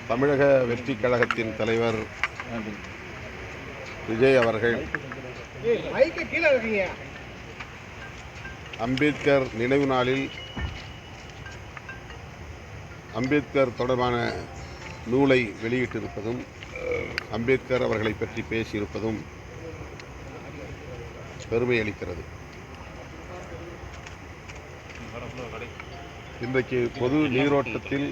தமிழக வெற்றி கழகத்தின் தலைவர் விஜய் அவர்கள் அம்பேத்கர் நினைவு நாளில் அம்பேத்கர் தொடர்பான நூலை வெளியிட்டிருப்பதும் அம்பேத்கர் அவர்களை பற்றி பேசியிருப்பதும் பெருமை அளிக்கிறது. இன்றைக்கு பொது நீரோட்டத்தில்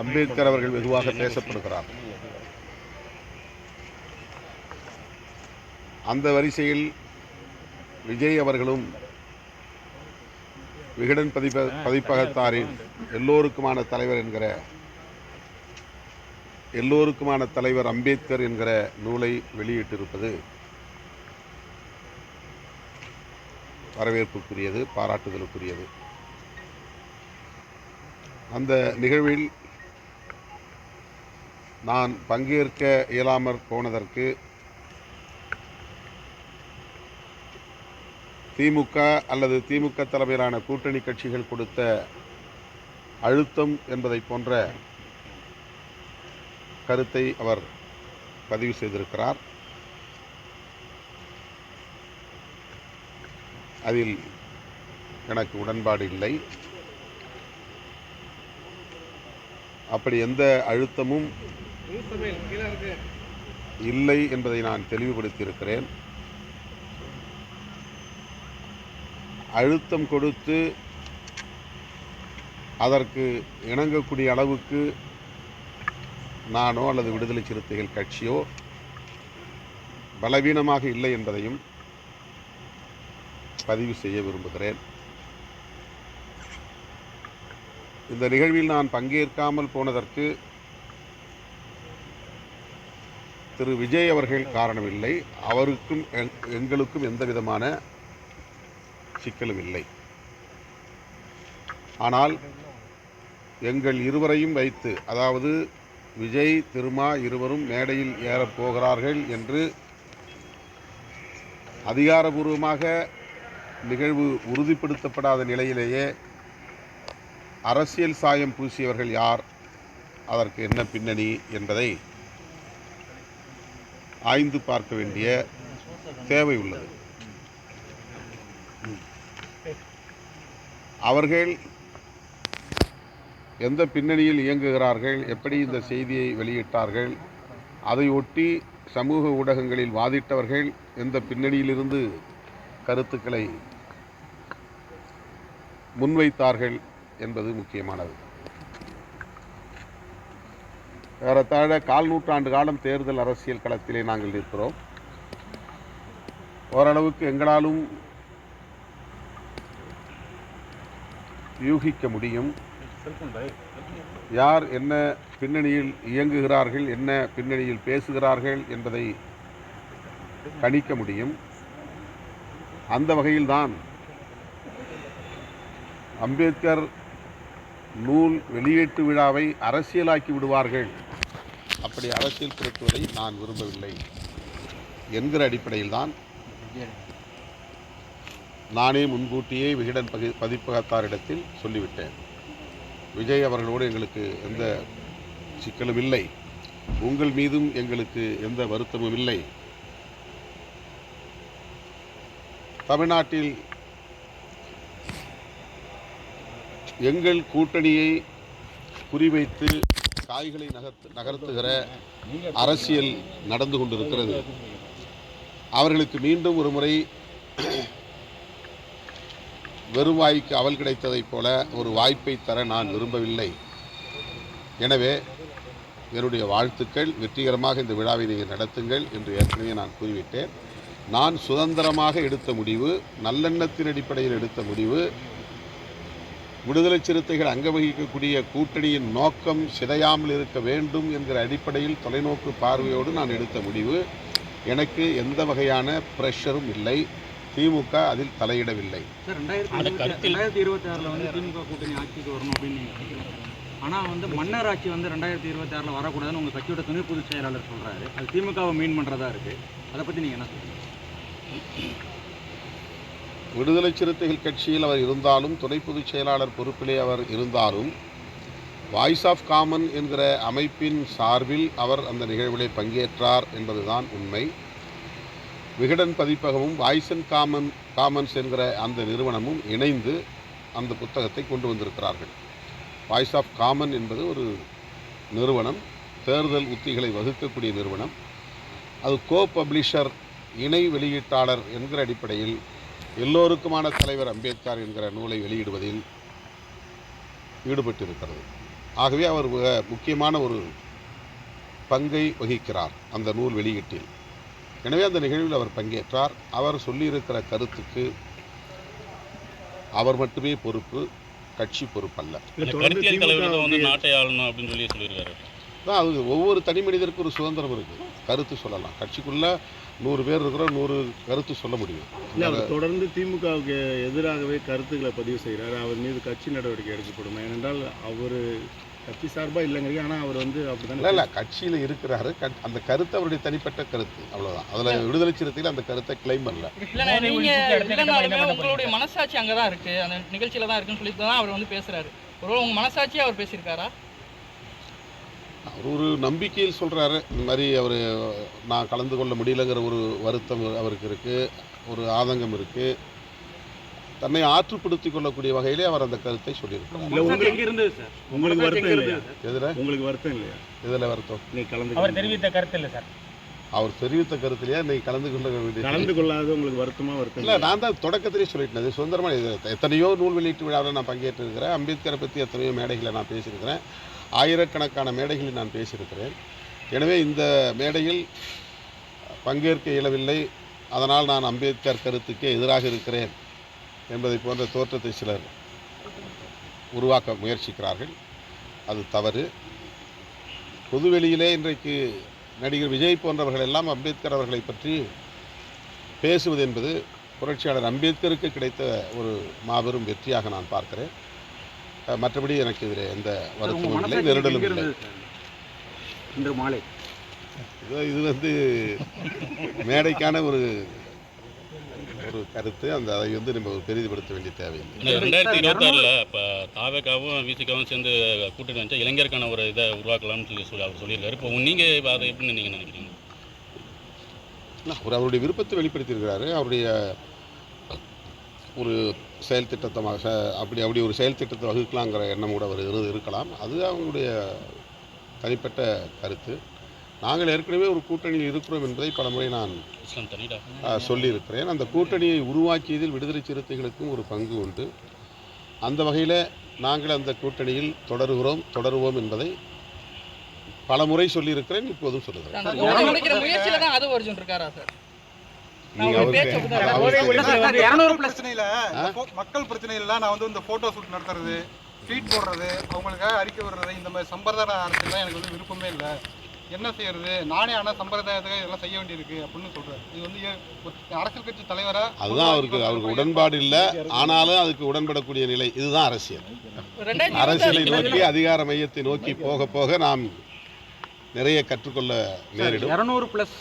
அம்பேத்கர் அவர்கள் வெகுவாக பேசப்படுகிறார். அந்த வரிசையில் விஜய் அவர்களும் விகடன் பதிப்பகத்தாரின் எல்லோருக்குமான தலைவர் அம்பேத்கர் என்கிற நூலை வெளியிட்டிருப்பது வரவேற்புக்குரியது, பாராட்டுதலுக்குரியது. அந்த நிகழ்வில் நான் பங்கேற்க இயலாமற் போனதற்கு திமுக அல்லது திமுக தலைமையிலான கூட்டணி கட்சிகள் கொடுத்த அழுத்தம் என்பதை போன்ற கருத்தை அவர் பதிவு செய்திருக்கிறார். அதில் எனக்கு உடன்பாடு இல்லை. அப்படி எந்த அழுத்தமும் இல்லை என்பதை நான் தெளிவுபடுத்தியிருக்கிறேன். அழுத்தம் கொடுத்து அதற்கு இணங்கக்கூடிய அளவுக்கு நானோ அல்லது விடுதலை சிறுத்தைகள் கட்சியோ பலவீனமாக இல்லை என்பதையும் பதிவு செய்ய விரும்புகிறேன். இந்த நிகழ்வில் நான் பங்கேற்காமல் போனதற்கு திரு விஜய் அவர்கள் காரணமில்லை. அவருக்கும் எங்களுக்கும் எந்த விதமான சிக்கலும் இல்லை. ஆனால் எங்கள் இருவரையும் வைத்து, அதாவது விஜய் திருமா இருவரும் மேடையில் ஏறப்போகிறார்கள் என்று அதிகாரபூர்வமாக நிகழ்வு உறுதிப்படுத்தப்படாத நிலையிலேயே அரசியல் சாயம் பூசியவர்கள் யார், அதற்கு என்ன பின்னணி என்பதை ஆய்ந்து பார்க்க வேண்டிய தேவை உள்ளது. அவர்கள் எந்த பின்னணியில் இயங்குகிறார்கள், எப்படி இந்த செய்தியை வெளியிட்டார்கள், அதை ஒட்டி சமூக ஊடகங்களில் வாதிட்டவர்கள் எந்த பின்னணியிலிருந்து கருத்துக்களை முன்வைத்தார்கள் என்பது முக்கியமானது. ஏறத்தாழ 1/4 நூற்றாண்டு காலம் தேர்தல் அரசியல் களத்திலே நாங்கள் நிற்கிறோம். ஓரளவுக்கு எங்களாலும் யூகிக்க முடியும் யார் என்ன பின்னணியில் இயங்குகிறார்கள், என்ன பின்னணியில் பேசுகிறார்கள் என்பதை கணிக்க முடியும். அந்த வகையில்தான் அம்பேத்கர் நூல் வெளியீட்டு விழாவை அரசியலாக்கி விடுவார்கள், அப்படி அரசியல் புரட்டுவதை நான் விரும்பவில்லை என்கிற அடிப்படையில்தான் நானே முன்கூட்டியே விகடன் பதிப்பகத்தாரிடத்தில் சொல்லிவிட்டேன். விஜய் அவர்களோடு எங்களுக்கு எந்த சிக்கலும் இல்லை, உங்கள் மீதும் எங்களுக்கு எந்த வருத்தமும் இல்லை. தமிழ்நாட்டில் எங்கள் கூட்டணியை குறிவைத்து காய்களை நகர்த்துகிற அரசியல் நடந்து கொண்டிருக்கிறது. அவர்களுக்கு மீண்டும் ஒரு முறை வெறுவாய்க்கு அவல் கிடைத்ததைப் போல ஒரு வாய்ப்பை தர நான் விரும்பவில்லை. எனவே என்னுடைய வாழ்த்துக்கள், வெற்றிகரமாக இந்த விழாவை நீங்கள் நடத்துங்கள் என்று ஏற்கனவே நான் கூறிவிட்டேன். நான் சுதந்திரமாக எடுத்த முடிவு, நல்லெண்ணத்தின் அடிப்படையில் எடுத்த முடிவு, விடுதலை சிறுத்தைகள் அங்க வகிக்கக்கூடிய கூட்டணியின் நோக்கம் சிதையாமல் இருக்க வேண்டும் என்கிற அடிப்படையில் தொலைநோக்கு பார்வையோடு நான் எடுத்த முடிவு. எனக்கு எந்த வகையான பிரஷரும் இல்லை, திமுக அதில் தலையிடவில்லை. சார், 2026 வந்து திமுக கூட்டணி ஆட்சிக்கு வரணும் அப்படின்னு ஆனால் மன்னர் ஆட்சி 2026 வரக்கூடாதுன்னு உங்கள் கட்சியோட துணை பொதுச் செயலாளர் சொல்கிறாரு. அது திமுகவை மீன் பண்ணுறதா இருக்குது. அதை பற்றி நீங்கள் என்ன சொல்றீங்க? விடுதலை சிறுத்தைகள் கட்சியில் அவர் இருந்தாலும், துணை பொதுச் செயலாளர் பொறுப்பிலே அவர் இருந்தாலும், வாய்ஸ் ஆஃப் காமன் என்கிற அமைப்பின் சார்பில் அவர் அந்த நிகழ்விலே பங்கேற்றார் என்பதுதான் உண்மை. விகடன் பதிப்பகமும் வாய்ஸ் அண்ட் காமன்ஸ் என்கிற அந்த நிறுவனமும் இணைந்து அந்த புத்தகத்தை கொண்டு வந்திருக்கிறார்கள். வாய்ஸ் ஆஃப் காமன் என்பது ஒரு நிறுவனம், தேர்தல் உத்திகளை வகுக்கக்கூடிய நிறுவனம். அது கோ பப்ளிஷர், இணை வெளியீட்டாளர் என்கிற அடிப்படையில் எல்லோருக்குமான தலைவர் அம்பேத்கர் என்கிற நூலை வெளியிடுவதில் ஈடுபட்டிருக்கிறது. ஆகவே அவர் முக்கியமான ஒரு பங்கை வகிக்கிறார் அந்த நூல் வெளியீட்டில். எனவே அந்த நிகழ்வில் அவர் பங்கேற்றார். அவர் சொல்லியிருக்கிற கருத்துக்கு அவர் மட்டுமே பொறுப்பு, கட்சி பொறுப்பல்ல. அது ஒவ்வொரு தனி மனிதருக்கும் ஒரு சுதந்திரம் இருக்குது, கருத்து சொல்லலாம். கட்சிக்குள்ளே 100 பேர் இருக்கிறோம், 100 கருத்து சொல்ல முடியும். தொடர்ந்து திமுகவுக்கு எதிராகவே கருத்துக்களை பதிவு செய்கிறார். அவர் மீது கட்சி நடவடிக்கை எடுக்கப்படும். ஏனென்றால் அவர் கட்சி சார்பாக இல்லைங்கிறீங்க, ஆனால் அவர் அப்படி இல்லை கட்சியில் இருக்கிறாரு. அந்த கருத்து அவருடைய தனிப்பட்ட கருத்து, அவ்வளோதான். அதில் விடுதலை சிறுத்தையில் அந்த கருத்தை கிளைம் பண்ணல. உங்களுடைய மனசாட்சி அங்கே தான் இருக்குது, அந்த நிகழ்ச்சியில் தான் இருக்குன்னு சொல்லிட்டு தான் அவர் பேசுகிறாரு. ஒருவேளை உங்கள் மனசாட்சியை அவர் பேசியிருக்காரா? அவர் ஒரு நம்பிக்கையில் சொல்கிறாரு. இந்த மாதிரி அவர் நான் கலந்து கொள்ள முடியலங்கிற ஒரு வருத்தம் அவருக்கு இருக்குது, ஒரு ஆதங்கம் இருக்குது. தன்னை ஆற்றுப்படுத்திக் கொள்ளக்கூடிய வகையிலே அவர் அந்த கருத்தை சொல்லியிருக்கார். உங்களுக்கு வருத்தம் இல்லையா? உங்களுக்கு வருத்தம் இல்லையா? இதில் வருத்தம் அவர் தெரிவித்த கருத்து இல்லை சார். அவர் தெரிவித்த கருத்துலையா நீ கலந்து கொள்ளாத உங்களுக்கு வருத்தம் இல்லை. நான் தான் தொடக்கத்திலே சொல்லிட்டேன், அது சுதந்திரமாக எத்தனையோ நூல் வெளியீட்டு விழாவில் நான் பங்கேற்றிருக்கிறேன். அம்பேத்கரை பற்றி எத்தனையோ மேடைகளை நான் பேசியிருக்கிறேன், ஆயிரக்கணக்கான மேடைகளில் நான் பேசியிருக்கிறேன். எனவே இந்த மேடையில் பங்கேற்க இயலவில்லை, அதனால் நான் அம்பேத்கர் கருத்துக்கே எதிராக இருக்கிறேன் என்பதை போன்ற தோற்றத்தை சிலர் உருவாக்க முயற்சிக்கிறார்கள். அது தவறு. பொதுவெளியிலே இன்றைக்கு நடிகர் விஜய் போன்றவர்கள் எல்லாம் அம்பேத்கர் அவர்களை பற்றி பேசுவது என்பது புரட்சியாளர் அம்பேத்கருக்கு கிடைத்த ஒரு மாபெரும் வெற்றியாக நான் பார்க்கிறேன். மற்றபடி எனக்கு இதில் எந்த வருத்தமும் இல்லை, நெருடலும் இல்லை. இன்று மாலை இது மேடைக்கான ஒரு கருத்து. அதை நம்ம பெரிதுபடுத்த வேண்டிய தேவையில்லை. 2026 இப்போ தாவேகாவும் விசிகாவும் சேர்ந்து கூட்டணி வச்சா இளைஞருக்கான ஒரு இதை உருவாக்கலாம்னு சொல்லி அவர் சொல்லியிருக்காரு. இப்போ நீங்கள் அதை எப்படின்னு நீங்கள் நினைக்கிறீங்க? அவர் அவருடைய விருப்பத்தை வெளிப்படுத்தியிருக்கிறாரு. அவருடைய ஒரு செயல் திட்டமாக அப்படி ஒரு செயல் திட்டத்தை வகுக்கலாங்கிற எண்ணம் கூட அவர் இருக்கலாம். அது அவங்களுடைய தனிப்பட்ட கருத்து. நாங்கள் ஏற்கனவே ஒரு கூட்டணியில் இருக்கிறோம் என்பதை பலமுறை நான் சொல்லியிருக்கிறேன். அந்த கூட்டணியை உருவாக்கியதில் விடுதலை சிறுத்தைகளுக்கும் ஒரு பங்கு உண்டு. அந்த வகையில் நாங்கள் அந்த கூட்டணியில் தொடருவோம் என்பதை பலமுறை சொல்லியிருக்கிறேன், இப்போதும் சொல்லுகிறேன். மக்கள் பிரச்சனையில நான் இந்த போட்டோ ஷூட் நடத்துறது, ட்வீட் போடுறது, அவங்களுக்காக அறிக்கை விடுறது, இந்த மாதிரி சம்பிரதாய அரசியல் எனக்கு விருப்பமே இல்லை. என்ன செய்யறது, நானே ஆனால் சம்பிரதாயத்துக்கு இதெல்லாம் செய்ய வேண்டியிருக்கு அப்படின்னு சொல்றாரு. இது அரசியல் கட்சி தலைவரா அதுதான் அவருக்கு உடன்பாடு இல்லை. ஆனாலும் அதுக்கு உடன்படக்கூடிய நிலை, இதுதான் அரசியல். அரசியலை நோக்கி, அதிகார மையத்தை நோக்கி போக போக நாம் நிறைய கற்றுக்கொள்ள நேரிடும். 200+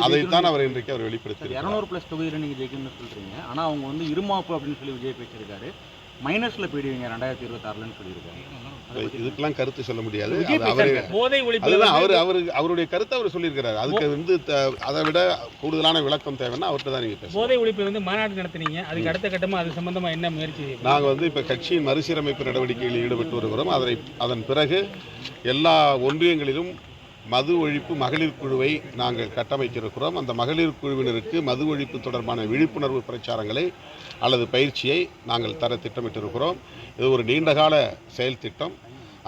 அதைத்தான் அவர் இன்றைக்கு அவர் வெளிப்படுத்தி 200+ தொகுதியில் நீங்கள் ஜெயிக்கணும்னு சொல்றீங்க. ஆனால் அவங்க இருமாப்பு அப்படின்னு சொல்லி விஜய் பேசியிருக்காரு. மைனஸ்ல போயிடுவீங்க 2026 சொல்லியிருக்காரு. இதுக்கெல்லாம் கருத்து சொல்ல முடியாது. அவருடைய கருத்தை அவர் சொல்லியிருக்கிறார். அதுக்கு அதை விட கூடுதலான விளக்கம் தேவைன்னா அவர்கிட்ட தான் நீங்க பேசுங்க. போதை ஒழிப்பு மாநாடு நடத்தினீங்க, அதுக்கு அடுத்த கட்டமா அது சம்பந்தமா என்ன முயற்சி? நாங்கள் இப்ப கட்சியின் மறுசீரமைப்பு நடவடிக்கைகளில் ஈடுபட்டு வருகிறோம். அதன் பிறகு எல்லா ஒன்றியங்களிலும் மது ஒழிப்பு மகளிர் குழுவை நாங்கள் கட்டமைக்க இருக்கிறோம். அந்த மகளிர் குழுவினருக்கு மது ஒழிப்பு தொடர்பான விழிப்புணர்வு பிரச்சாரங்களை அல்லது பயிற்சியை நாங்கள் தர திட்டமிட்டிருக்கிறோம். இது ஒரு நீண்டகால செயல் திட்டம்.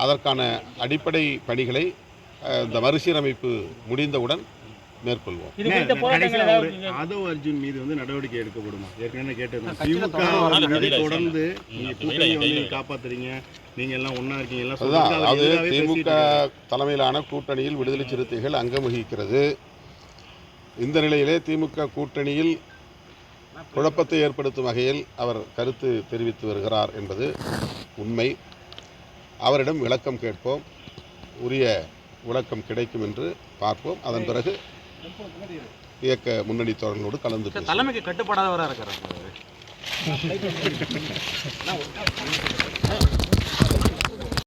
அதற்கான அடிப்படை பணிகளை இந்த மறுசீரமைப்பு முடிந்தவுடன் மேற்கொள்வோம். ஆதவ் அர்ஜுன் மீது நடவடிக்கை எடுக்கப்படுமா? ஏற்கனவே கேட்டது தொடர்ந்து காப்பாத்துறீங்க, நீங்க எல்லாம் ஒன்னா இருக்கீங்க. அது திமுக தலைமையிலான கூட்டணியில் விடுதலை சிறுத்தைகள் அங்கம் வகிக்கிறது. இந்த நிலையிலே திமுக கூட்டணியில் குழப்பத்தை ஏற்படுத்தும் வகையில் அவர் கருத்து தெரிவித்து வருகிறார் என்பது உண்மை. அவரிடம் விளக்கம் கேட்போம், உரிய விளக்கம் கிடைக்கும் என்று பார்ப்போம். அதன் பிறகு இயக்க முன்னணி தோழர்களோடு கலந்து தலைமைக்கு கட்டுப்படாதவராக இருக்கிறார். சார்